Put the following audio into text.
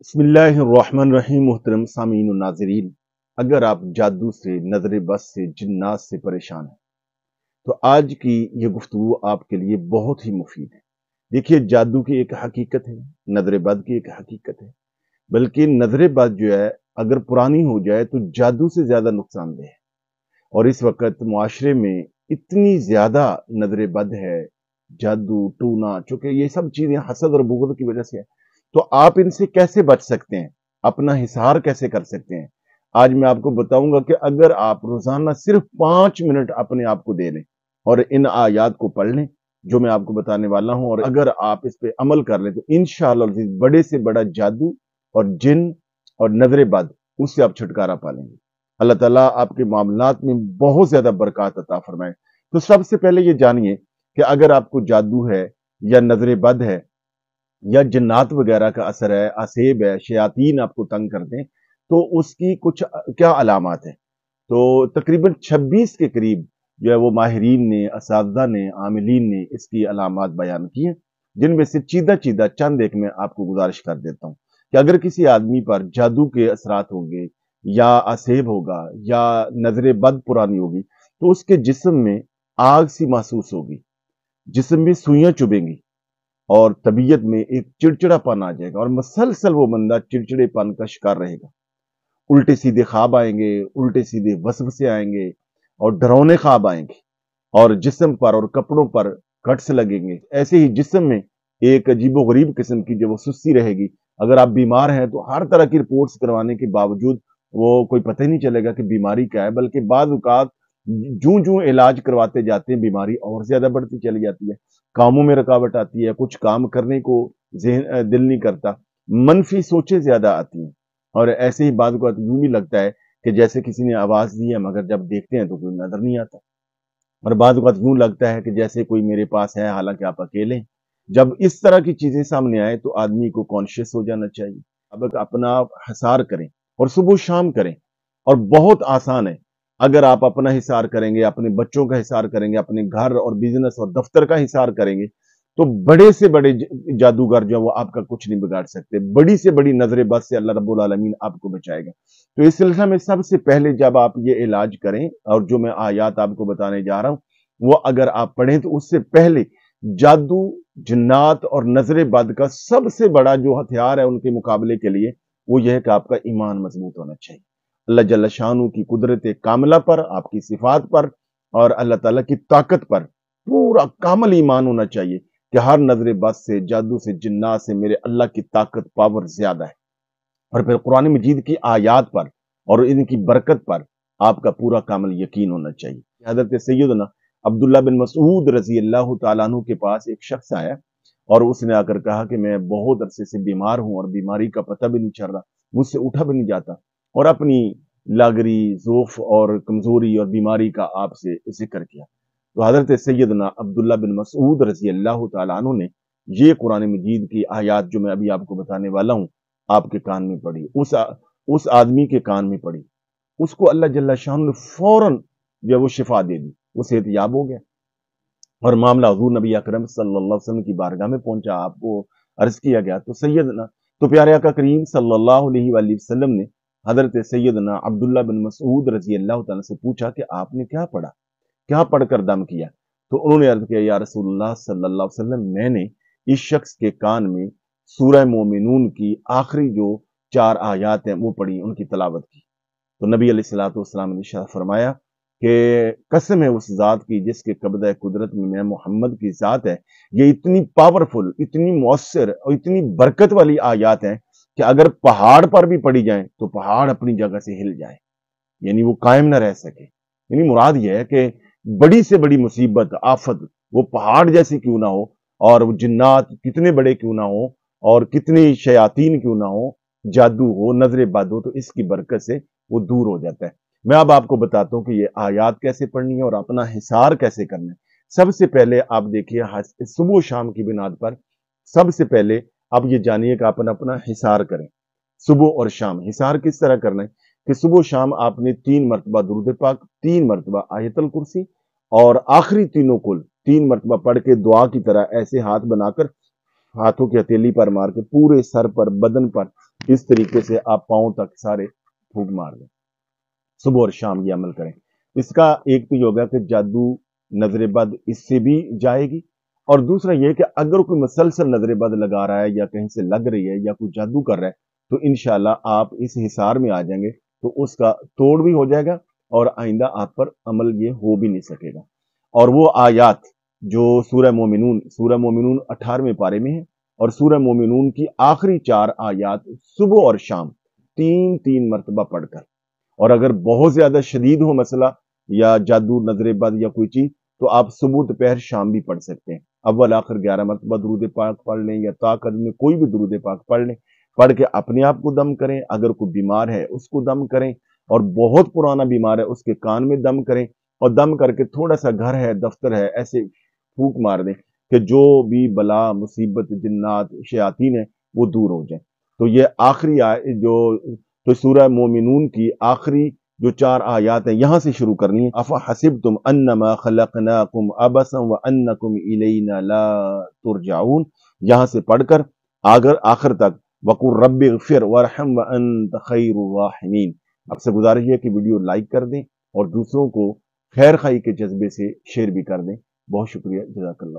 बिस्मिल्लाहिर्रहमानिर्रहीम। मुहतरम सामीन और नाज़रीन, अगर आप जादू से, नजर बस से, जिन्नात से परेशान हैं तो आज की ये गुफ्तगू आपके लिए बहुत ही मुफीद है। देखिए, जादू की एक हकीकत है, नजर बद की एक हकीकत है। बल्कि नजर बद जो है, अगर पुरानी हो जाए तो जादू से ज्यादा नुकसानदेह है। और इस वक्त मुआशरे में इतनी ज्यादा नजर बद है, जादू टूना, चूंकि ये सब चीजें हसद और बुग़्ज़ की वजह से है, तो आप इनसे कैसे बच सकते हैं, अपना हिसार कैसे कर सकते हैं। आज मैं आपको बताऊंगा कि अगर आप रोजाना सिर्फ 5 मिनट अपने आप को दे लें और इन आयात को पढ़ लें जो मैं आपको बताने वाला हूं, और अगर आप इस पे अमल कर लें तो इंशाअल्लाह बड़े से बड़ा जादू और जिन और नजर बद उससे आप छुटकारा पा लेंगे। अल्लाह ताला आपके मामलात में बहुत ज्यादा बरकत अता फरमाए। तो सबसे पहले ये जानिए कि अगर आपको जादू है या नजर बद है या जिन्नात वगैरह का असर है, असेब है, शयातीन आपको तंग करते हैं, तो उसकी कुछ क्या अलामात है। तो तकरीबन 26 के करीब जो है वो माहिरीन ने, असातिज़ा ने, आमिलीन ने इसकी अलामात बयान की हैं, जिनमें से चीदा चीदा चंद एक मैं आपको गुजारिश कर देता हूँ कि अगर किसी आदमी पर जादू के असरात होंगे या असेब होगा या नजर बद पुरानी होगी तो उसके जिस्म में आग सी महसूस होगी, जिस्म में सुइयां चुभेंगी और तबीयत में एक चिड़चिड़ापन आ जाएगा और मसलसल वो बंदा चिड़चिड़ेपन का शिकार रहेगा। उल्टे सीधे ख्वाब आएंगे, उल्टे सीधे वसवसे आएंगे और डरावने ख्वाब आएंगे और जिस्म पर और कपड़ों पर कट्स लगेंगे। ऐसे ही जिस्म में एक अजीबोगरीब किस्म की जो वो सुस्ती रहेगी। अगर आप बीमार हैं तो हर तरह की रिपोर्ट्स करवाने के बावजूद वो कोई पता ही नहीं चलेगा कि बीमारी क्या है, बल्कि बाद औक़ात जूं जूं इलाज करवाते जाते हैं बीमारी और ज्यादा बढ़ती चली जाती है। कामों में रुकावट आती है, कुछ काम करने को दिल नहीं करता, मनफी सोचें ज्यादा आती हैं और ऐसे ही बाद को यूं भी लगता है कि जैसे किसी ने आवाज दी है, मगर जब देखते हैं तो कोई नजर नहीं आता। और बाद को यूं लगता है कि जैसे कोई मेरे पास है, हालांकि आप अकेले हैं। जब इस तरह की चीजें सामने आए तो आदमी को कॉन्शियस हो जाना चाहिए। अब अपना हिसार करें और सुबह शाम करें, और बहुत आसान है। अगर आप अपना हिसार करेंगे, अपने बच्चों का हिसार करेंगे, अपने घर और बिजनेस और दफ्तर का हिसार करेंगे, तो बड़े से बड़े जादूगर जो है वो आपका कुछ नहीं बिगाड़ सकते। बड़ी से बड़ी नजर बद से अल्लाह रब्बुल आलमीन आपको बचाएगा। तो इस सिलसिले में सबसे पहले जब आप ये इलाज करें, और जो मैं आयात आपको बताने जा रहा हूं वो अगर आप पढ़ें, तो उससे पहले जादू, जिन्नात और नजर बद का सबसे बड़ा जो हथियार है उनके मुकाबले के लिए, वो यह है कि आपका ईमान मजबूत होना चाहिए। अल्लाह जल्ल शानू की कुदरत कामिला पर, आपकी सिफात पर और अल्लाह ताला की ताकत पर पूरा कामिल ईमान होना चाहिए कि हर नजर बद से, जादू से, जिन्नात से मेरे अल्लाह की ताकत, पावर ज्यादा है। और फिर कुरान मजीद की आयात पर और इनकी बरकत पर आपका पूरा कामिल यकीन होना चाहिए। हजरत सैयदना अब्दुल्ला बिन मसूद रजी अल्लाह तआला अन्हु के पास एक शख्स आया और उसने आकर कहा कि मैं बहुत अरसे से बीमार हूं और बीमारी का पता भी नहीं चल रहा, मुझसे उठा भी नहीं जाता, और अपनी लागरी, ज़ोफ और कमजोरी और बीमारी का आपसे जिक्र किया। तो हजरत सैयदना अब्दुल्ला बिन मसूद रजी अल्लाह तआला अन्हु ने ये कुरान मजीद की आयात जो मैं अभी आपको बताने वाला हूं आपके कान में पड़ी, उस आदमी के कान में पड़ी। उसको अल्लाह जल्ल शान ने फौरन जो वो शिफा दे दी, वो सेहतयाब हो गया और मामला हुजूर नबी अकरम सल्लल्लाहु अलैहि वसल्लम की बारगाह में पहुंचा। आपको अर्ज किया गया तो सैयदना, तो प्यारे आका करीम सल्लल्लाहु अलैहि वसल्लम ने हजरत सैयदना अब्दुल्ला बिन मसूद रजी अल्लाह तआला से पूछा कि आपने क्या पढ़ा, क्या पढ़कर दम किया। तो उन्होंने अर्ज किया, या रसूलुल्लाह सल्लल्लाहु अलैहि वसल्लम, मैंने इस शख्स के कान में सूरह मोमिनून की आखिरी जो 4 आयात हैं वो पढ़ी, उनकी तलावत की। तो नबी अलैहिस्सलातु वस्सलाम ने इरशाद फरमाया कि कसम है उस जात की जिसके कब्ज़े कुदरत में मैं मोहम्मद की जात है, ये इतनी पावरफुल, इतनी मौसर और इतनी बरकत वाली आयात हैं कि अगर पहाड़ पर भी पड़ी जाए तो पहाड़ अपनी जगह से हिल जाए, यानी वो कायम ना रह सके। यानी मुराद यह है कि बड़ी से बड़ी मुसीबत, आफत, वो पहाड़ जैसी क्यों ना हो और वो जिन्नात कितने बड़े क्यों ना हो और कितनी शयातीन क्यों ना हो, जादू हो, नजर बद हो, तो इसकी बरकत से वो दूर हो जाता है। मैं अब आपको बताता हूं कि ये आयात कैसे पढ़नी है और अपना हिसार कैसे करना है। सबसे पहले आप देखिए, सुबह शाम की बिनाद पर सबसे पहले आप ये जानिए कि अपन अपना हिसार करें। सुबह और शाम हिसार किस तरह करना है कि सुबह शाम आपने 3 मरतबा दुरूद पाक, 3 मरतबा आयतल कुर्सी और आखिरी तीनों कुल 3 मरतबा पढ़ के दुआ की तरह ऐसे हाथ बनाकर हाथों की हथेली पर मार के पूरे सर पर, बदन पर इस तरीके से आप पाँव तक सारे फूंक मार दें, सुबह और शाम ये अमल करें। इसका एक तो ये होगा कि जादू नजर बद इससे भी जाएगी, और दूसरा ये कि अगर कोई मुसलसल नजर बद लगा रहा है या कहीं से लग रही है या कोई जादू कर रहा है, तो इंशाल्लाह आप इस हिसार में आ जाएंगे, तो उसका तोड़ भी हो जाएगा और आइंदा आप पर अमल ये हो भी नहीं सकेगा। और वो आयात जो सूरह मोमिनून 18वें पारे में है, और सूरह मोमिनून की आखिरी 4 आयात सुबह और शाम 3-3 मरतबा पढ़कर, और अगर बहुत ज्यादा शदीद हो मसला या जादू नजर बद या कोई चीज, तो आप सुबह दोपहर शाम भी पढ़ सकते हैं। अव्वल आखिर 11 मरतबा दुरूद पाक पढ़ लें या ताकत में कोई भी दुरूद पाक पढ़ लें, पढ़ के अपने आप को दम करें। अगर कोई बीमार है उसको दम करें, और बहुत पुराना बीमार है उसके कान में दम करें, और दम करके थोड़ा सा घर है दफ्तर है ऐसे फूक मार दें कि जो भी बला मुसीबत जिन्नात शयातीन है वो दूर हो जाए। तो ये आखिरी जो तो सूरह मोमिनून की आखिरी जो 4 आयात हैं यहां से शुरू करनी है। अफा हसिबतुम अन्नमा खलकनाकुम अबसन व अन्नकुम इलैना ला तुरजाऊन, यहां से पढ़कर आगर आखिर तक वकुर रब्बिगफिर वरहम व अंत खैरुर राहिमीन। आपसे गुजारिश है कि वीडियो लाइक कर दें और दूसरों को खैर खाई के जज्बे से शेयर भी कर दें। बहुत शुक्रिया, जज़ाकल्लाह।